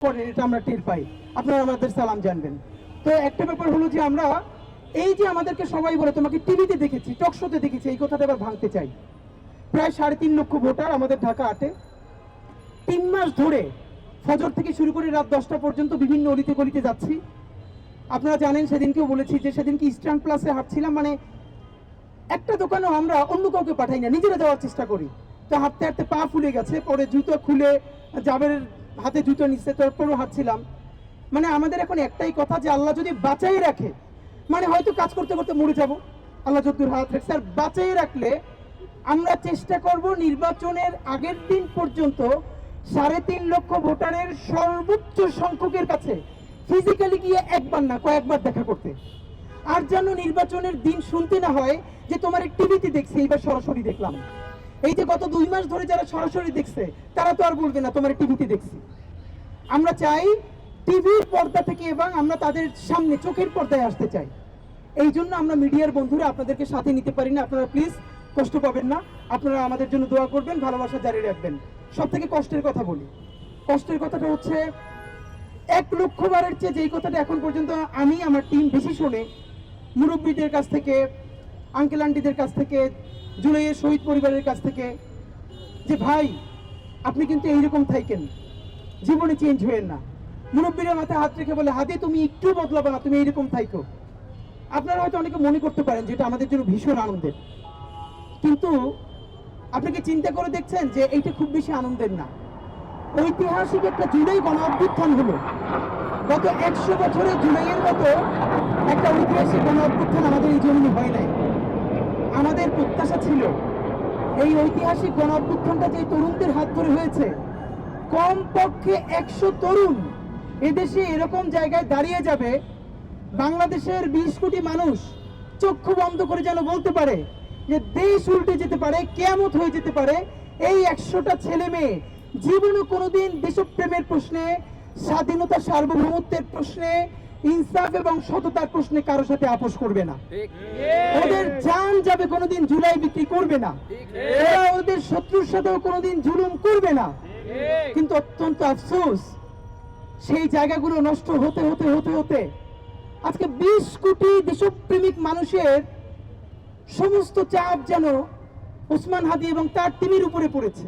করেন এটা আমরা টের পাই, আপনারা আমাদের সালাম জানবেন। তো একটা ব্যাপার হলো যে আমরা এই যে আমাদেরকে সবাই বলে তোমাকে টিভিতে দেখেছি, টক শোতে দেখেছি, এই কথাটা আবার ভাঙতে চাই। প্রায় 3.5 লক্ষ ভোটার আমাদের ঢাকা 8-এ 3 মাস ধরে ফজর থেকে শুরু করে রাত 10টা পর্যন্ত বিভিন্ন অলিতে গলিতে যাচ্ছি। আপনারা জানেন সেদিনকেও বলেছি যে সেদিনকে ইস্টার্ন প্লাসে হাঁটছিলাম, মানে একটা দোকানেও আমরা অন্য কাউকে পাঠাই না, নিজেরা যাওয়ার চেষ্টা করি। তো হাঁটতে হাঁটতে পা ফুলে গেছে, পরে জুতো খুলে জাবের হাতে জুতো নিচ্ছে, তারপরেও হাঁটছিলাম। মানে আমাদের এখন একটাই কথা যে আল্লাহ যদি বাঁচাই রাখে, মানে হয়তো কাজ করতে করতে মরে যাব, আল্লাহ যদ্দুর হাত রাখছে, আর বাঁচাই রাখলে আমরা চেষ্টা করব নির্বাচনের আগের দিন পর্যন্ত 3.5 লক্ষ ভোটারের সর্বোচ্চ সংখ্যকের কাছে ফিজিক্যালি গিয়ে একবার না কয়েকবার দেখা করতে। আর যেন নির্বাচনের দিন শুনতে না হয় যে তোমার টিভিতে দেখছি, এইবার সরাসরি দেখলাম। এই যে গত 2 মাস ধরে যারা সরাসরি দেখছে তারা তো আর বলবে না তোমার টিভিতে দেখছি। আমরা চাই টিভির পর্দা থেকে এবং আমরা তাদের সামনে চোখের পর্দায় আসতে চাই। এই জন্য আমরা মিডিয়ার বন্ধুরা আপনাদেরকে সাথে নিতে পারি না, আপনারা প্লিজ কষ্ট পাবেন না, আপনারা আমাদের জন্য দোয়া করবেন, ভালোবাসা জারি রাখবেন। সব থেকে কষ্টের কথা বলি, কষ্টের কথাটা হচ্ছে 1 লক্ষ বারের চেয়ে যেই কথাটা এখন পর্যন্ত আমি আমার টিম বেশি শোনে, মুরব্বীদের কাছ থেকে, আঙ্কেল আন্টিদের কাছ থেকে, জুলাইয়ের শহীদ পরিবারের কাছ থেকে, যে ভাই আপনি কিন্তু এইরকম থাকেন, জীবনে চেঞ্জ হয়েন না। মুরব্বীরা মাথায় হাত রেখে বলে হাতে তুমি একটু বদলাবে না, তুমি এইরকম থাইকো। আপনারা হয়তো অনেকে মনে করতে পারেন যেটা আমাদের জন্য ভীষণ আনন্দের, কিন্তু আপনি কি চিন্তা করে দেখছেন যে এইটা খুব বেশি আনন্দের না। ঐতিহাসিক একটা জুলাই গণ অভ্যুত্থান হলো, গত 100 বছরে জুলাইয়ের মতো একটা ঐতিহাসিক গণ অভ্যুত্থান আমাদের এই জমিনে হয় নাই। আমাদের প্রত্যাশা ছিল এই ঐতিহাসিক গণ অভ্যুত্থানটা যে তরুণদের হাত ধরে হয়েছে, কমপক্ষে 100 তরুণ এদেশে এরকম জায়গায় দাঁড়িয়ে যাবে, বাংলাদেশের 20 কোটি মানুষ চক্ষু বন্ধ করে যেন বলতে পারে যে দেশ উল্টে যেতে পারে, কিয়ামত হয়ে যেতে পারে। এই 100টা ছেলে মেয়ে জীবনে কোনোদিন দেশপ্রেমের প্রশ্নে, স্বাধীনতা সার্বভৌমত্বের প্রশ্নে, ইনসাফ এবং সততার প্রশ্নে কারোর সাথে আপোষ করবে না। ওদের জান যাবে, কোনোদিন জুলাই বিক্রি করবে না। ওরা ওদের শত্রুর সাথেও কোনোদিন জুলুম করবে না। কিন্তু অত্যন্ত আফসোস, সেই জায়গাগুলো নষ্ট হতে হতে হতে হতে আজকে 20 কোটি দেশপ্রেমিক মানুষের সমস্ত চাপ যেন ওসমান হাদি এবং তার টিমের উপরে পড়েছে।